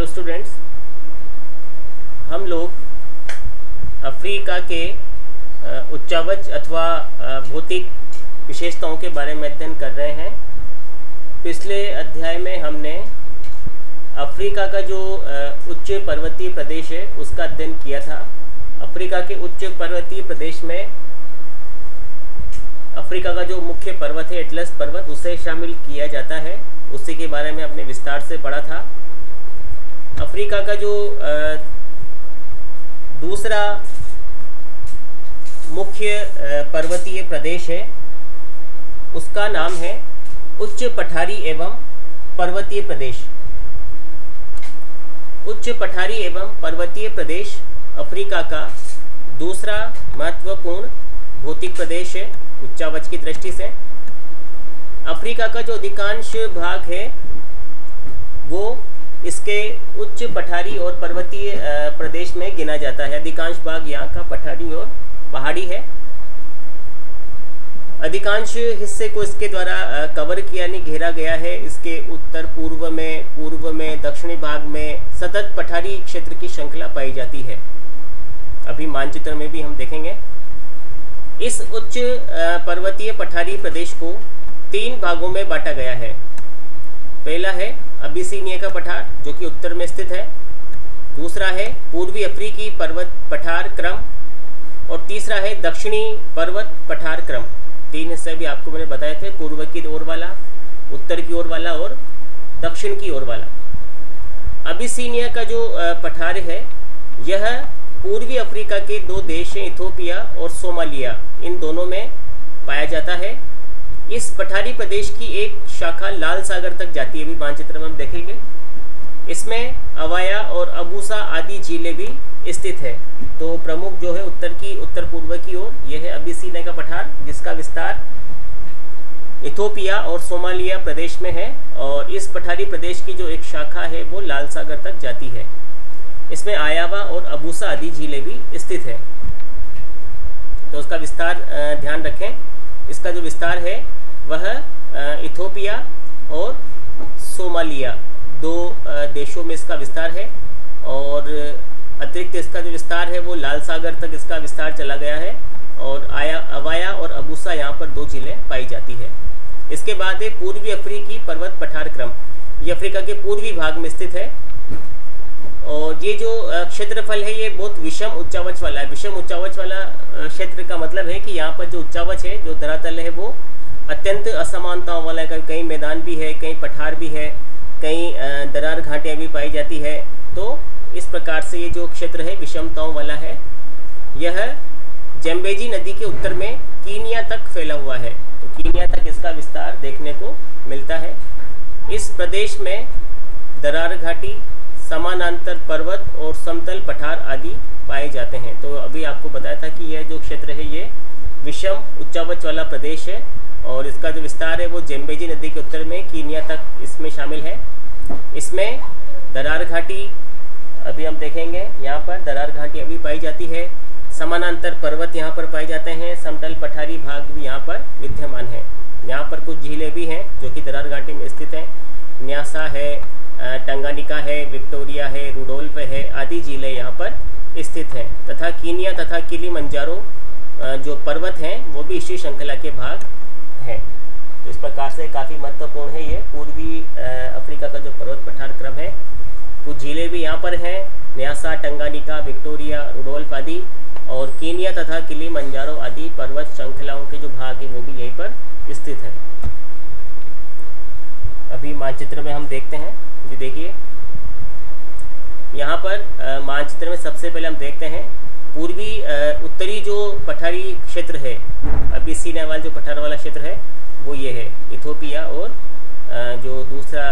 Students, हम लोग Africa के उच्चावच अथवा भौतिक विशेषताओं के बारे में अध्ययन कर रहे हैं। पिछले अध्याय में हमने अफ्रीका का जो उच्च पर्वतीय प्रदेश है उसका अध्ययन किया था। अफ्रीका के उच्च पर्वतीय प्रदेश में अफ्रीका का जो मुख्य पर्वत है एटलस पर्वत, उसे शामिल किया जाता है। उसी के बारे में हमने विस्तार से पढ़ा था। अफ्रीका का जो दूसरा मुख्य पर्वतीय प्रदेश है उसका नाम है उच्च पठारी एवं पर्वतीय प्रदेश। उच्च पठारी एवं पर्वतीय प्रदेश अफ्रीका का दूसरा महत्वपूर्ण भौतिक प्रदेश है उच्चावच की दृष्टि से। अफ्रीका का जो अधिकांश भाग है वो इसके उच्च पठारी और पर्वतीय प्रदेश में गिना जाता है। अधिकांश भाग यहाँ का पठारी और पहाड़ी है। अधिकांश हिस्से को इसके द्वारा कवर किया यानी घेरा गया है। इसके उत्तर पूर्व में दक्षिणी भाग में सतत पठारी क्षेत्र की श्रृंखला पाई जाती है। अभी मानचित्र में भी हम देखेंगे। इस उच्च पर्वतीय पठारी प्रदेश को 3 भागों में बांटा गया है। पहला है अबिसिनिया का पठार जो कि उत्तर में स्थित है। दूसरा है पूर्वी अफ्रीकी पर्वत पठार क्रम और तीसरा है दक्षिणी पर्वत पठार क्रम। 3 हिस्से भी आपको मैंने बताए थे, पूर्व की ओर वाला, उत्तर की ओर वाला और दक्षिण की ओर वाला। अबिसिनिया का जो पठार है यह पूर्वी अफ्रीका के 2 देश हैं, इथोपिया और सोमालिया, इन दोनों में पाया जाता है। इस पठारी प्रदेश की एक शाखा लाल सागर तक जाती है, भी मानचित्र में हम देखेंगे। इसमें अवाया और अबूसा आदि झीलें भी स्थित है। तो प्रमुख जो है उत्तर पूर्व की ओर यह है अबिसिनिया का पठार, जिसका विस्तार इथोपिया और सोमालिया प्रदेश में है। और इस पठारी प्रदेश की जो एक शाखा है वो लाल सागर तक जाती है। इसमें आयावा और अबूसा आदि झीलें भी स्थित है। तो उसका विस्तार ध्यान रखें। इसका जो विस्तार है वह इथोपिया और सोमालिया 2 देशों में इसका विस्तार है। और अतिरिक्त इसका जो विस्तार है वो लाल सागर तक इसका विस्तार चला गया है। और अवाया और अबूसा यहाँ पर 2 झीलें पाई जाती है। इसके बाद है पूर्वी अफ्रीकी पर्वत पठार क्रम। ये अफ्रीका के पूर्वी भाग में स्थित है। और ये जो क्षेत्रफल है ये बहुत विषम उच्चावच वाला है। विषम उच्चावच वाला क्षेत्र का मतलब है कि यहाँ पर जो उच्चावच है, जो धरातल है, वो अत्यंत असमानताओं वाला है। कहीं मैदान भी है, कहीं पठार भी है, कहीं दरार घाटियाँ भी पाई जाती है। तो इस प्रकार से ये जो क्षेत्र है विषमताओं वाला है। यह जम्बेजी नदी के उत्तर में कीनिया तक फैला हुआ है। तो कीनिया तक इसका विस्तार देखने को मिलता है। इस प्रदेश में दरार घाटी, समानांतर पर्वत और समतल पठार आदि पाए जाते हैं। तो अभी आपको बताया था कि यह जो क्षेत्र है ये विषम उच्चावच वाला प्रदेश है। और इसका जो विस्तार है वो जम्बेजी नदी के उत्तर में कीनिया तक इसमें शामिल है। इसमें दरार घाटी अभी हम देखेंगे, यहाँ पर दरार घाटी अभी पाई जाती है। समानांतर पर्वत यहाँ पर पाए जाते हैं। समतल पठारी भाग भी यहाँ पर विद्यमान है। यहाँ पर कुछ झीलें भी हैं जो कि दरार घाटी में स्थित हैं। न्यासा है, टंगानिका है, विक्टोरिया है, रुडोल्फ है आदि झीलें यहाँ पर स्थित हैं। तथा कीनिया तथा किलिमंजारो जो पर्वत हैं वो भी इसी श्रृंखला के भाग हैं। तो इस प्रकार से काफ़ी महत्वपूर्ण है ये पूर्वी अफ्रीका का जो पर्वत पठार क्रम है। कुछ झीलें भी यहाँ पर हैं, न्यासा, टंगानिका, विक्टोरिया, रुडोल्फ आदि। और कीनिया तथा किलिमंजारो आदि पर्वत श्रृंखलाओं के जो भाग हैं वो भी यहीं पर स्थित है। अभी मानचित्र में हम देखते हैं। ये देखिए यहाँ पर मानचित्र में सबसे पहले हम देखते हैं पूर्वी उत्तरी जो पठारी क्षेत्र है, अबिसिनिया वाला जो पठार वाला क्षेत्र है वो ये है। इथोपिया और जो दूसरा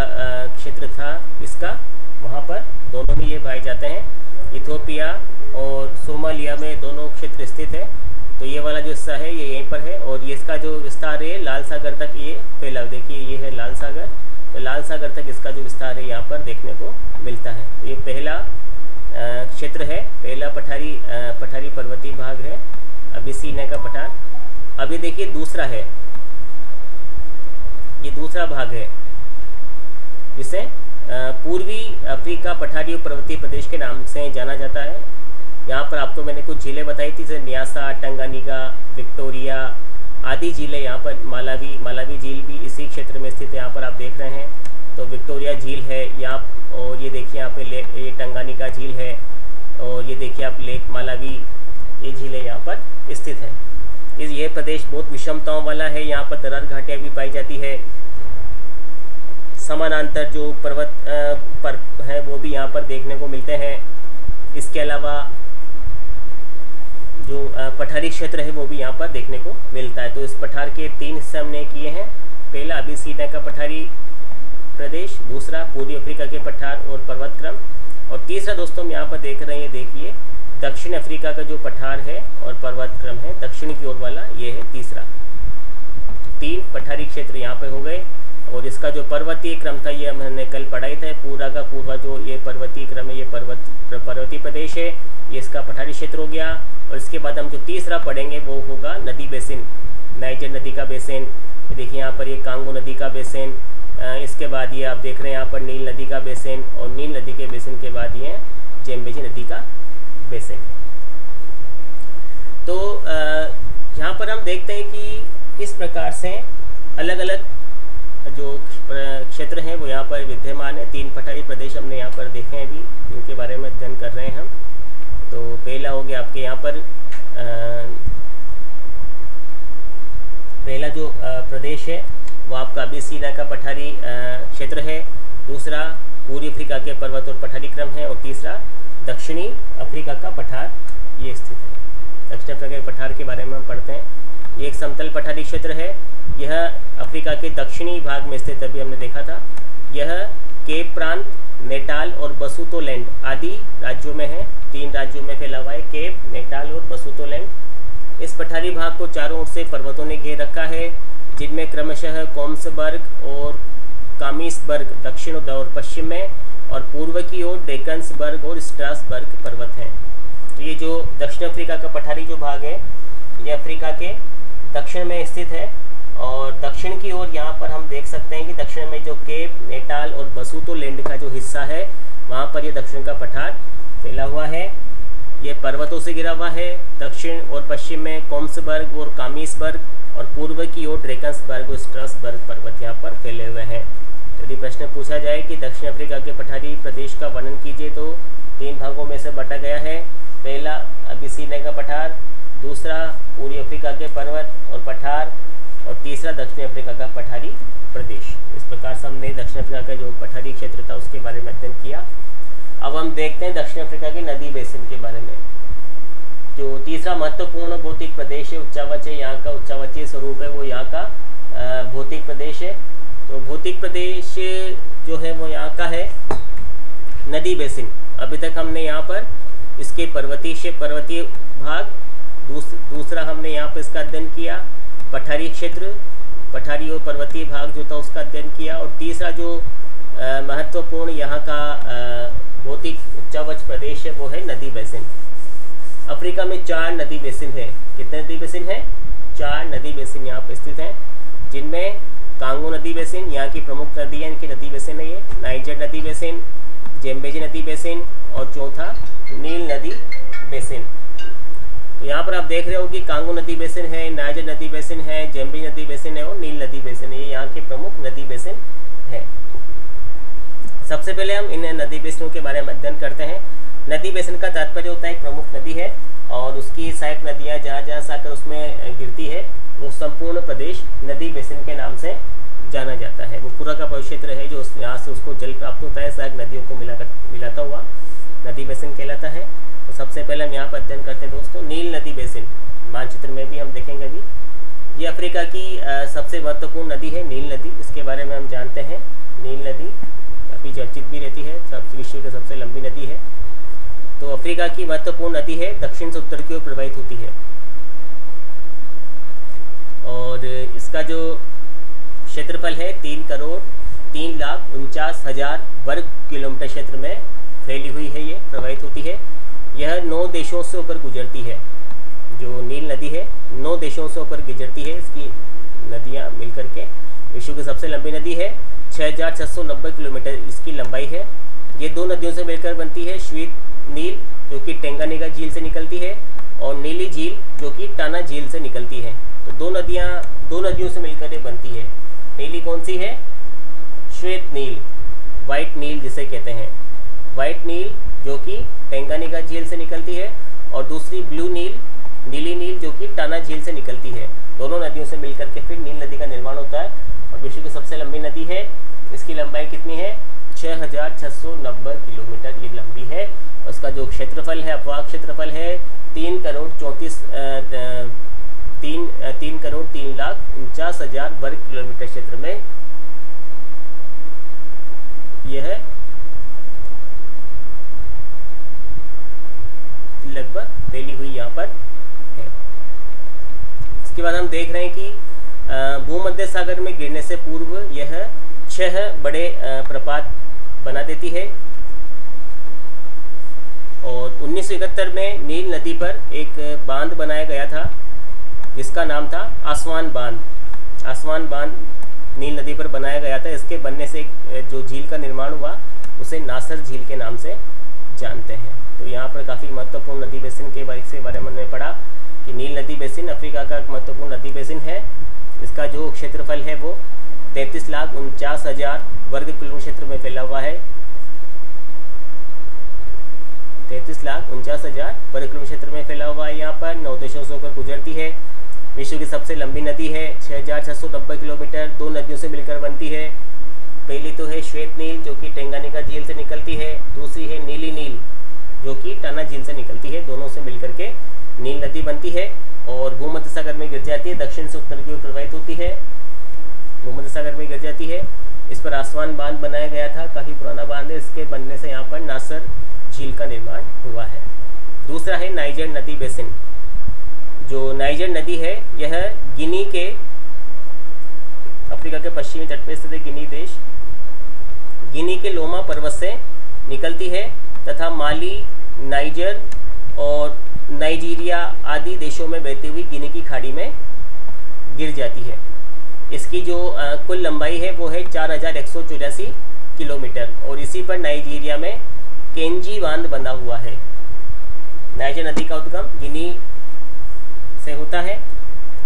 क्षेत्र था इसका, वहाँ पर दोनों में ये पाए जाते हैं। इथोपिया और सोमालिया में दोनों क्षेत्र स्थित है। तो ये वाला जो हिस्सा है ये यहीं पर है। और ये इसका जो विस्तार है लाल सागर तक ये फैला। देखिए ये है लाल सागर। तो लाल सागर तक इसका जो विस्तार है यहाँ पर देखने को मिलता है। तो ये पहला क्षेत्र है, पहला पठारी पर्वतीय भाग है अबिसिनिया का पठार। अभी देखिए दूसरा है, ये दूसरा भाग है जिसे पूर्वी अफ्रीका पठारी और पर्वतीय प्रदेश के नाम से जाना जाता है। यहाँ पर आपको मैंने कुछ झीलें बताई थी, जैसे न्यासा, टंगानिगा, विक्टोरिया आदि झीलें। यहाँ पर मालावी झील भी इसी क्षेत्र में स्थित है। यहाँ पर आप देख रहे हैं तो विक्टोरिया झील है यहाँ, और ये देखिए यहाँ पे ये टंगानिगा झील है, और ये देखिए आप लेक मालावी, ये झीलें यहाँ पर स्थित है। ये प्रदेश बहुत विषमताओं वाला है। यहाँ पर दरार घाटियाँ भी पाई जाती है। समानांतर जो पर्वत पर है वो भी यहाँ पर देखने को मिलते हैं। इसके अलावा जो पठारी क्षेत्र है वो भी यहाँ पर देखने को मिलता है। तो इस पठार के 3 हिस्से हमने किए हैं। पहला अबिसीनिया का पठारी प्रदेश, दूसरा पूर्वी अफ्रीका के पठार और पर्वत क्रम, और तीसरा दोस्तों हम यहाँ पर देख रहे हैं, देखिए दक्षिण अफ्रीका का जो पठार है और पर्वत क्रम है दक्षिण की ओर वाला, ये है तीसरा। 3 पठारी क्षेत्र यहाँ पे हो गए, और इसका जो पर्वतीय क्रम था ये हमने कल पढ़ाई था। पूरा का पूरा जो ये पर्वतीय क्रम है, ये पर्वतीय प्रदेश है, ये इसका पठारी क्षेत्र हो गया। और इसके बाद हम जो तीसरा पढ़ेंगे वो होगा नदी बेसिन, नाइजर नदी का बेसिन। देखिए यहाँ पर ये कांगो नदी का बेसिन, इसके बाद ये आप देख रहे हैं यहाँ पर नील नदी का बेसिन, और नील नदी के बेसिन के बाद ये जेम्बेजी नदी का बेसिन। तो यहाँ पर हम देखते हैं कि किस प्रकार से अलग अलग जो क्षेत्र हैं वो यहाँ पर विद्यमान है। 3 पठारी प्रदेश हमने यहाँ पर देखे हैं, अभी इनके बारे में अध्ययन कर रहे हैं हम। तो पहला हो गया आपके यहाँ पर पहला जो प्रदेश है वो आपका अबिसीनिया का पठारी क्षेत्र है, दूसरा पूर्वी अफ्रीका के पर्वत और पठारी क्रम है, और तीसरा दक्षिणी अफ्रीका का पठार ये स्थित है। दक्षिण अफ्रीका के पठार के बारे में हम पढ़ते हैं। ये एक समतल पठारी क्षेत्र है। यह अफ्रीका के दक्षिणी भाग में स्थित, अभी हमने देखा था। यह केप प्रांत, नेटाल और बसुतोलैंड आदि राज्यों में है। 3 राज्यों में फैला हुआ है, केप, नेटाल और बसुतोलैंड। इस पठारी भाग को चारों ओर से पर्वतों ने घेर रखा है, जिनमें क्रमशः कोम्सबर्ग और कामिसबर्ग दक्षिण और पश्चिम में, और पूर्व की ओर डेकन्सबर्ग और स्ट्रासबर्ग पर्वत हैं। तो ये जो दक्षिण अफ्रीका का पठारी जो भाग है ये अफ्रीका के दक्षिण में स्थित है, और दक्षिण की ओर यहाँ पर हम देख सकते हैं कि दक्षिण में जो केप, नेटाल और बसुतोलैंड का जो हिस्सा है वहाँ पर ये दक्षिण का पठार फैला हुआ है। ये पर्वतों से घिरा हुआ है। दक्षिण और पश्चिम में कोम्सबर्ग और कामिसबर्ग, और पूर्व की ओर ड्रेकन्सबर्ग और स्ट्रासबर्ग पर्वत यहाँ पर फैले हुए हैं। यदि प्रश्न पूछा जाए कि दक्षिण अफ्रीका के पठारी प्रदेश का वर्णन कीजिए तो 3 भागों में से बांटा गया है। पहला अबिसीनिया का पठार, दूसरा पूर्वी अफ्रीका के पर्वत और पठार, और तीसरा दक्षिण अफ्रीका का पठारी प्रदेश। इस प्रकार से हमने दक्षिण अफ्रीका का जो पठारी क्षेत्र था उसके बारे में अध्ययन किया। अब हम देखते हैं दक्षिण अफ्रीका के नदी बेसिन के बारे में। जो तीसरा महत्वपूर्ण भौतिक प्रदेश है उच्चावच है, यहाँ का उच्चावचीय स्वरूप है वो यहाँ का भौतिक प्रदेश है। तो भौतिक प्रदेश जो है वो यहाँ का है नदी बेसिन। अभी तक हमने यहाँ पर इसके पर्वतीय भाग, दूसरा हमने यहाँ पर इसका अध्ययन किया पठारी क्षेत्र, पठारी और पर्वतीय भाग जो था उसका अध्ययन किया, और तीसरा जो महत्वपूर्ण यहाँ का भौतिक उच्चावच प्रदेश है वो है नदी बेसिन। अफ्रीका में 4 नदी बेसिन है। कितने नदी बेसिन है? 4 नदी बेसिन यहाँ पर स्थित हैं, जिनमें कांगो नदी बेसिन यहाँ की प्रमुख नदी है, इनकी नदी बेसिन है ये, नाइजर नदी बेसिन, जेम्बेजी नदी बेसिन, और चौथा नील नदी बेसिन। तो यहाँ पर आप देख रहे हो कि कांगो नदी बेसिन है, नाइजर नदी बेसिन है, जेम्बेजी नदी बेसिन है और नील नदी बेसिन है। ये यहाँ के प्रमुख नदी बेसिन है। सबसे पहले हम इन नदी बेसिनों के बारे में अध्ययन करते हैं। नदी बेसिन का तात्पर्य होता है एक प्रमुख नदी है और उसकी सहायक नदियाँ जहाँ जहाँ साकर उसमें गिरती है वो संपूर्ण प्रदेश नदी बेसिन के नाम से जाना जाता है। वो पूरा का पूरा क्षेत्र है जो यहाँ से उसको जल प्राप्त होता है, सहायक नदियों को मिलाता हुआ नदी बेसिन कहलाता है। तो सबसे पहले हम यहाँ पर अध्ययन करते हैं दोस्तों नील नदी बेसिन। मानचित्र में भी हम देखेंगे अभी। ये अफ्रीका की सबसे महत्वपूर्ण नदी है नील नदी, इसके बारे में हम जानते हैं। नील नदी काफ़ी चर्चित भी रहती है, विश्व की सबसे लंबी नदी है। तो अफ्रीका की महत्वपूर्ण नदी है, दक्षिण से उत्तर की ओर प्रवाहित होती है और इसका जो क्षेत्रफल है 3,03,49,000 वर्ग किलोमीटर क्षेत्र में फैली हुई है, ये प्रवाहित होती है। यह 9 देशों से होकर गुजरती है। जो नील नदी है 9 देशों से होकर गुजरती है। इसकी नदियाँ मिलकर के विश्व की सबसे लंबी नदी है। 6690 किलोमीटर इसकी लंबाई है। ये दो नदियों से मिलकर बनती है, श्वेत नील जो कि टेंगानिका झील से निकलती है और नीली झील जो कि टाना झील से निकलती है। तो दो नदियों से मिलकर ये बनती है। नीली कौन सी है? श्वेत नील, वाइट नील जिसे कहते हैं। वाइट नील जो कि टेंगानिका झील से निकलती है और दूसरी ब्लू नील, नीली नील जो कि टाना झील से निकलती है। दोनों नदियों से मिलकर के फिर नील नदी का निर्माण होता है और विश्व की सबसे लंबी नदी है। इसकी लंबाई कितनी है? 6690 किलोमीटर ये लंबी है। उसका जो क्षेत्रफल है, अपवाह क्षेत्रफल है 3,03,49,000 वर्ग किलोमीटर क्षेत्र में यह लगभग फैली हुई यहाँ पर है। इसके बाद हम देख रहे हैं कि भूमध्य सागर में गिरने से पूर्व यह 6 बड़े प्रपात बना देती है और 1971 में नील नदी पर एक बांध बनाया गया था जिसका नाम था आसवान बांध। आसवान बांध नील नदी पर बनाया गया था। इसके बनने से जो झील का निर्माण हुआ उसे नासर झील के नाम से जानते हैं। तो यहाँ पर काफ़ी महत्वपूर्ण नदी बेसिन के बारे में हमने पढ़ा कि नील नदी बेसिन अफ्रीका का एक महत्वपूर्ण नदी बेसिन है। इसका जो क्षेत्रफल है वो 33,49,000 वर्ग किलोमीटर क्षेत्र में फैला हुआ है। 33,49,000 वर्ग किलोमीटर क्षेत्र में फैला हुआ है। यहाँ पर 9 देशों से होकर गुजरती है। विश्व की सबसे लंबी नदी है, 6690 किलोमीटर। दो नदियों से मिलकर बनती है। पहली तो है श्वेत नील जो कि टेंगानिका झील से निकलती है, दूसरी है नीली नील जो कि टाना झील से निकलती है। दोनों से मिलकर के नील नदी बनती है और भूमध्य सागर में गिर जाती है। दक्षिण से उत्तर की ओर प्रवाहित होती है, भूमध्य सागर में गिर जाती है। इस पर आसवान बांध बनाया गया था, काफ़ी पुराना बांध है। इसके बनने से यहाँ पर नासर झील का निर्माण हुआ है। दूसरा है नाइजर नदी बेसिन। जो नाइजर नदी है यह गिनी के, अफ्रीका के पश्चिमी तट पर स्थित गिनी देश, गिनी के लोमा पर्वत से निकलती है तथा माली, नाइजर और नाइजीरिया आदि देशों में बहती हुई गिनी की खाड़ी में गिर जाती है। इसकी जो कुल लंबाई है वो है 4184 किलोमीटर और इसी पर नाइजीरिया में केंजी बांध बना हुआ है। नाइजर नदी का उद्गम गिनी से होता है,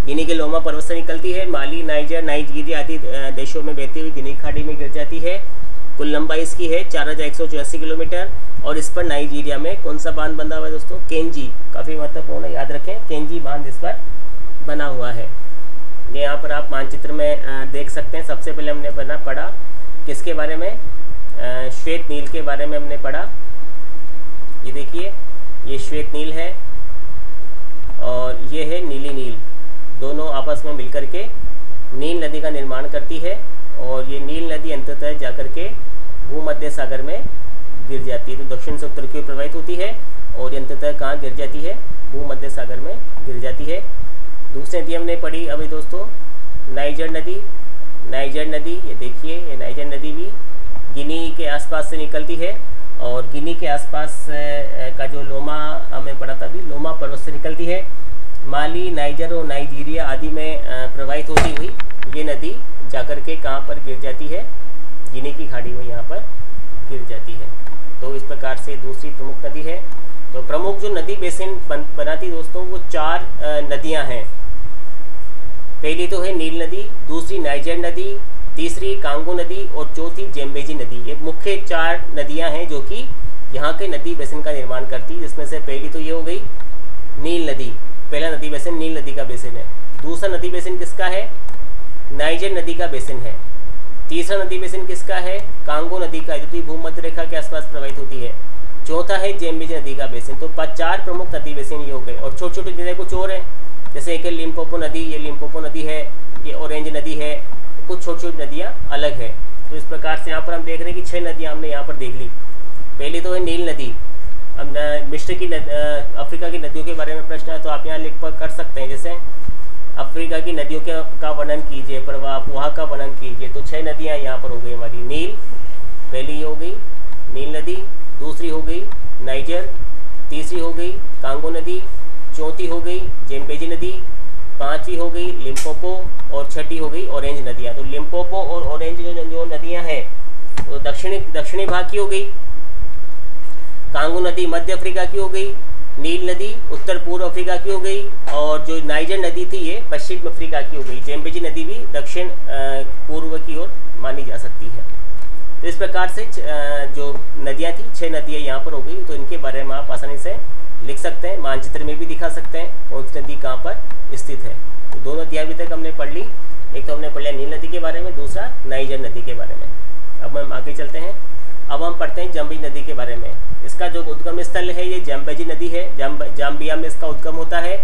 गिनी के लोमा पर्वत से निकलती है, माली, नाइजर, नाइजीरिया आदि देशों में बहती हुई गिनी खाड़ी में गिर जाती है। कुल लंबाई इसकी है 4184 किलोमीटर और इस पर नाइजीरिया में कौन सा बांध बना हुआ है दोस्तों? केंजी। काफ़ी महत्वपूर्ण है, याद रखें, केंजी बांध इस पर बना हुआ है। ये यहाँ पर आप मानचित्र में देख सकते हैं। सबसे पहले हमने पढ़ा किसके बारे में? श्वेत नील के बारे में हमने पढ़ा। ये देखिए, ये श्वेत नील है और ये है नीली नील। दोनों आपस में मिलकर के नील नदी का निर्माण करती है और ये नील नदी अंततः जाकर के भूमध्य सागर में गिर जाती है। तो दक्षिण से उत्तर की ओर प्रवाहित होती है और अंततः कहाँ गिर जाती है? भूमध्य सागर में गिर जाती है। दूसरी नदी हमने पढ़ी अभी दोस्तों, नाइजर नदी। नाइजर नदी, ये देखिए, ये नाइजर नदी भी गिनी के आसपास से निकलती है और गिनी के आसपास का जो लोमा हमें पढ़ा था अभी, लोमा पर्वत से निकलती है। माली, नाइजर और नाइजीरिया आदि में प्रवाहित होती हुई ये नदी जाकर के कहाँ पर गिर जाती है? गिनी की खाड़ी में यहाँ पर गिर जाती है। तो इस प्रकार से दूसरी प्रमुख नदी है। तो प्रमुख जो नदी बेसिन बनाती दोस्तों वो 4 नदियाँ हैं। पहली तो है नील नदी, दूसरी नाइजर नदी, तीसरी कांगो नदी और चौथी जेम्बेजी नदी। ये मुख्य 4 नदियाँ हैं जो कि यहाँ के नदी बेसिन का निर्माण करती है। जिसमें से पहली तो ये हो गई नील नदी। पहला नदी बेसिन नील नदी का बेसिन है। दूसरा नदी बेसिन किसका है? नाइजर नदी का बेसिन है। तीसरा नदी बेसिन किसका है? कांगो नदी का, जो कि भूमध्य रेखा के आसपास प्रवाहित होती है। चौथा है जेम्बेजी नदी का बेसिन। तो 4 प्रमुख नदी बेसिन ये हो गए और छोटी छोटी नदियाँ कुछ और हैं, जैसे एक है लिम्पोपो नदी, ये लिम्पोपो नदी है, ये ऑरेंज नदी है। कुछ छोटी छोटी नदियाँ अलग है। तो इस प्रकार से यहाँ पर हम देख रहे हैं कि 6 नदियाँ हमने यहाँ पर देख ली। पहली तो है नील नदी। अब मिस्र की अफ्रीका की नदियों के बारे में प्रश्न है तो आप यहाँ लिख कर सकते हैं, जैसे अफ्रीका की नदियों का वर्णन कीजिए, प्रवाह वहाँ का वर्णन कीजिए। तो 6 नदियाँ यहाँ पर हो गई हमारी। नील पहली हो गई नील नदी, दूसरी हो गई नाइजर, तीसरी हो गई कांगो नदी, चौथी हो गई जेम्बेजी नदी, पांचवी हो गई लिम्पोपो और छठी हो गई ऑरेंज नदियाँ। तो लिम्पोपो और ऑरेंज जो नदियाँ हैं वो दक्षिणी भाग की हो गई, कांगो नदी मध्य अफ्रीका की हो गई, नील नदी उत्तर पूर्व अफ्रीका की हो गई, और जो नाइजर नदी थी ये पश्चिम अफ्रीका की हो गई। जेम्बेजी नदी भी दक्षिण पूर्व की ओर मानी जा सकती है। तो इस प्रकार से जो नदियाँ थी 6 नदियाँ यहाँ पर हो गई। तो इनके बारे में आप आसानी से लिख सकते हैं, मानचित्र में भी दिखा सकते हैं कौन सी नदी कहाँ पर स्थित है। तो 2 नदियाँ अभी तक हमने पढ़ ली, एक तो हमने पढ़ लिया नील नदी के बारे में, दूसरा नाइजर नदी के बारे में। अब हम आगे चलते हैं, अब हम पढ़ते हैं जाम्बेजी नदी के बारे में। इसका जो उद्गम स्थल है ये जाम्बेजी नदी है, जाम्बिया में इसका उद्गम होता है,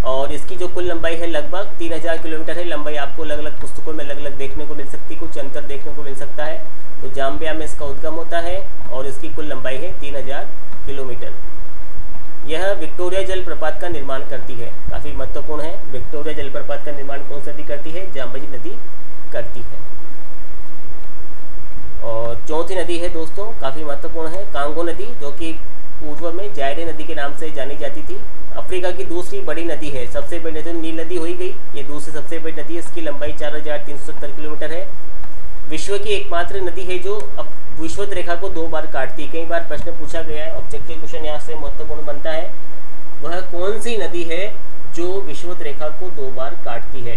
और इसकी जो कुल लंबाई है लगभग 3000 किलोमीटर है। लंबाई आपको अलग अलग पुस्तकों में अलग अलग देखने को मिल सकती है, कुछ अंतर देखने को मिल सकता है। तो जाम्बिया में इसका उद्गम होता है और इसकी कुल लंबाई है 3000 किलोमीटर। यह विक्टोरिया जलप्रपात का निर्माण करती है, काफ़ी महत्वपूर्ण है। विक्टोरिया जलप्रपात का निर्माण कौन सी नदी करती है? जाम्बेजी नदी करती है। और चौथी नदी है दोस्तों, काफ़ी महत्वपूर्ण है, कांगो नदी, जो कि पूर्व में जायरे नदी के नाम से जानी जाती थी। अफ्रीका की दूसरी बड़ी नदी है, सबसे बड़ी नदी नील नदी हो ही गई, ये दूसरी सबसे बड़ी नदी है। इसकी लंबाई 4370 किलोमीटर है। विश्व की एकमात्र नदी है जो विषुवत रेखा को 2 बार काटती है। कई बार प्रश्न पूछा गया है, ऑब्जेक्टिव क्वेश्चन यहाँ से महत्वपूर्ण बनता है। वह कौन सी नदी है जो विषुवत रेखा को 2 बार काटती है?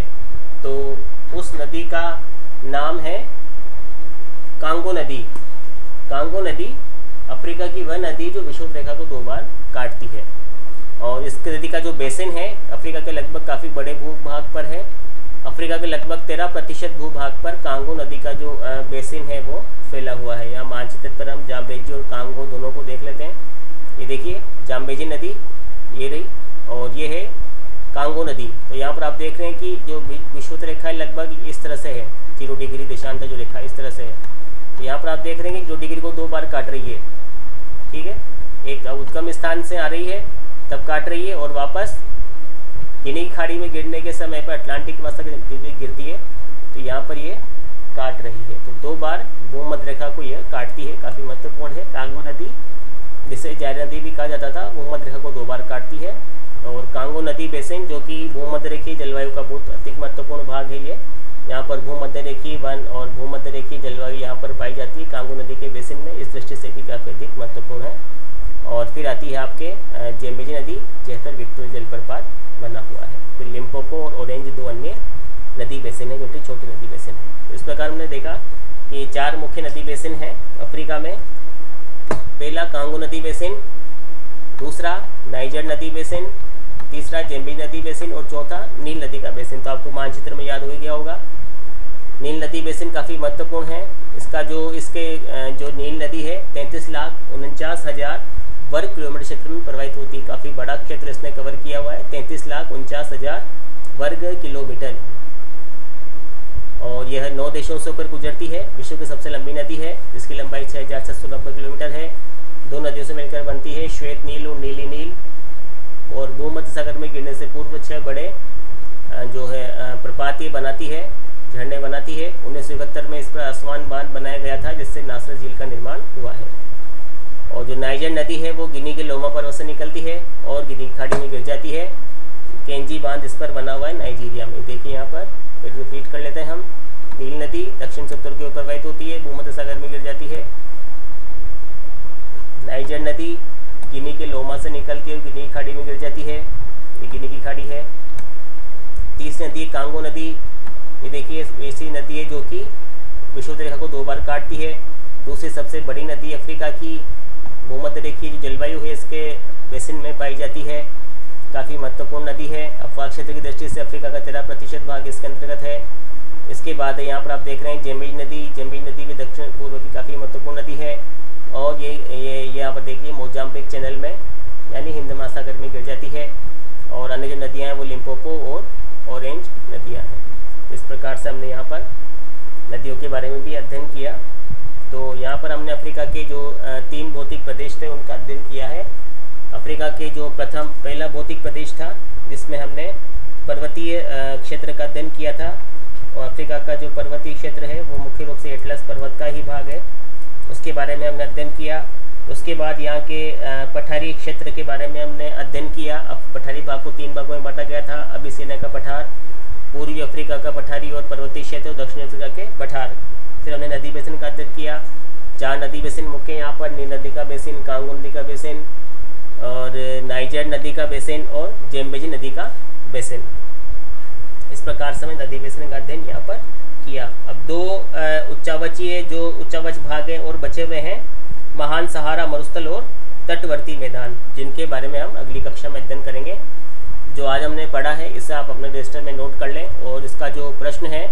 तो उस नदी का नाम है कांगो नदी। कांगो नदी अफ्रीका की वह नदी जो विषुवत रेखा को 2 बार काटती है। और इस नदी का जो बेसिन है अफ्रीका के लगभग काफ़ी बड़े भूभाग पर है। अफ्रीका के लगभग 13% भूभाग पर कांगो नदी का जो बेसिन है वो फैला हुआ है। यहाँ मानचित्र पर हम जाम्बेजी और कांगो दोनों को देख लेते हैं। ये देखिए जाम्बेजी नदी ये रही, और ये है कांगो नदी। तो यहाँ पर आप देख रहे हैं कि जो विषुवत रेखा है लगभग इस तरह से है, 0 डिग्री देशांतर जो रेखा इस तरह से है। तो यहाँ पर आप देख रहे हैं कि जो डिग्री को 2 बार काट रही है, ठीक है, एक उद्गम स्थान से आ रही है तब काट रही है, और वापस गिनी की खाड़ी में गिरने के समय पर अटलांटिक महासागर गिरती है, तो यहाँ पर ये काट रही है। तो 2 बार भूमध्य रेखा को यह काटती है, काफ़ी महत्वपूर्ण है। कांगो नदी, जिसे जायरे नदी भी कहा जाता था, भूमध्य रेखा को 2 बार काटती है। और कांगो नदी बेसिन जो कि भूमध्य रेखीय जलवायु का बहुत अधिक महत्वपूर्ण भाग है, ये यहाँ पर भूमध्य रेखीय वन और भूमध्य रेखीय जलवायु यहाँ पर पाई जाती है कांगो नदी के बेसिन में, इस दृष्टि से भी काफ़ी अधिक महत्वपूर्ण है। और फिर आती है आपके जेम्बेजी नदी, जहाँ पर विक्टोरिया जलप्रपात बना हुआ है। फिर लिम्पोपो और ऑरेंज 2 अन्य नदी बेसिन है जो कि छोटी नदी बेसिन है। तो इस प्रकार हमने देखा कि 4 मुख्य नदी बेसिन हैं अफ्रीका में। पहला कांगो नदी बेसिन, दूसरा नाइजर नदी बेसिन, तीसरा जेम्बेजी नदी बेसिन और चौथा नील नदी का बेसिन। तो आपको मानचित्र में याद हो गया होगा। नील नदी बेसिन काफ़ी महत्वपूर्ण है। इसका जो नील नदी है 33,49,000 वर्ग किलोमीटर क्षेत्र में प्रवाहित होती है। काफ़ी बड़ा क्षेत्र इसने कवर किया हुआ है, 33,49,000 वर्ग किलोमीटर। और यह 9 देशों से होकर गुजरती है। विश्व की सबसे लंबी नदी है, जिसकी लंबाई 6,790 किलोमीटर है। 2 नदियों से मिलकर बनती है, श्वेत नील और नीली नील। और भूमध्य सागर में गिरने से पूर्व 6 बड़े जो है प्रपात ये बनाती है, झरने बनाती है। 1971 में इस पर आसमान बांध बनाया गया था, जिससे नासर झील का निर्माण हुआ है। और जो नाइजर नदी है वो गिनी के लोमा पर्वत से निकलती है और गिनी की खाड़ी में गिर जाती है। केंजी बांध इस पर बना हुआ है नाइजीरिया में। देखिए यहाँ पर फिर रिपीट कर लेते हैं हम। नील नदी दक्षिण से उत्तर की ओर प्रवाहित होती है, भूमध्य सागर में गिर जाती है। नाइजर नदी गिनी के लोमा से निकलती है, गिनी की खाड़ी में गिर जाती है, ये गिनी की खाड़ी है। तीसरी नदी कांगो नदी, ये देखिए ऐसी नदी है जो कि विषुवत रेखा को 2 बार काटती है। दूसरी सबसे बड़ी नदी अफ्रीका की भूमध्य रेखीय जो जलवायु है इसके बेसिन में पाई जाती है, काफ़ी महत्वपूर्ण नदी है। अफवाह क्षेत्र की दृष्टि से अफ्रीका का 13% भाग इसके अंतर्गत है। इसके बाद यहाँ पर आप देख रहे हैं जेम्बेजी नदी। जेम्बेजी नदी भी दक्षिण पूर्व की काफ़ी महत्वपूर्ण नदी है। और ये यहाँ पर देखिए मोजाम्बिक चैनल में यानी हिंद महासागर में गिर जाती है। और अन्य जो नदियाँ हैं वो लिम्पोपो और ऑरेंज नदियाँ हैं। इस प्रकार से हमने यहाँ पर नदियों के बारे में भी अध्ययन किया। तो यहाँ पर हमने अफ्रीका के जो 3 भौतिक प्रदेश थे उनका अध्ययन किया है। अफ्रीका के जो पहला भौतिक प्रदेश था जिसमें हमने पर्वतीय क्षेत्र का अध्ययन किया था। और अफ्रीका का जो पर्वतीय क्षेत्र है वो मुख्य रूप से एटलस पर्वत का ही भाग है, उसके बारे में हमने अध्ययन किया। उसके बाद यहाँ के पठारी क्षेत्र के बारे में हमने अध्ययन किया। अब पठारी भाग को 3 भागों में बांटा गया था। अबिसिनिया का पठार, पूर्वी अफ्रीका का पठारी और पर्वतीय क्षेत्र, दक्षिण अफ्रीका के पठार। फिर हमने नदी बेसिन का अध्ययन किया। 4 नदी बेसिन मुख्य यहाँ पर, नील नदी का बेसिन, कांगो नदी का बेसिन और नाइजर नदी का बेसिन और जेम्बेजी नदी का बेसिन। इस प्रकार से हमने नदी बेसिन का अध्ययन यहाँ पर किया। अब 2 उच्चावचीय जो उच्चावच भाग हैं और बचे हुए हैं, महान सहारा मरुस्थल और तटवर्ती मैदान, जिनके बारे में हम अगली कक्षा में अध्ययन करेंगे। जो आज हमने पढ़ा है इसे आप अपने रजिस्टर में नोट कर लें, और इसका जो प्रश्न है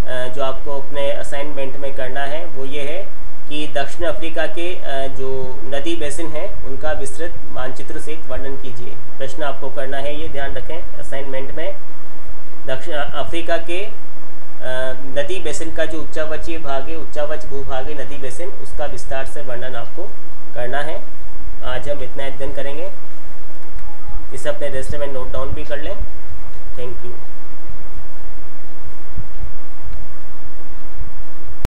जो आपको अपने असाइनमेंट में करना है वो ये है कि दक्षिण अफ्रीका के जो नदी बेसिन हैं उनका विस्तृत मानचित्र से वर्णन कीजिए। प्रश्न आपको करना है, ये ध्यान रखें असाइनमेंट में। दक्षिण अफ्रीका के नदी बेसिन का जो उच्चावचीय भाग है, उच्चावच भूभाग है नदी बेसिन, उसका विस्तार से वर्णन आपको करना है। आज हम इतना अध्ययन करेंगे। इसे अपने रजिस्टर में नोट डाउन भी कर लें। Thank you.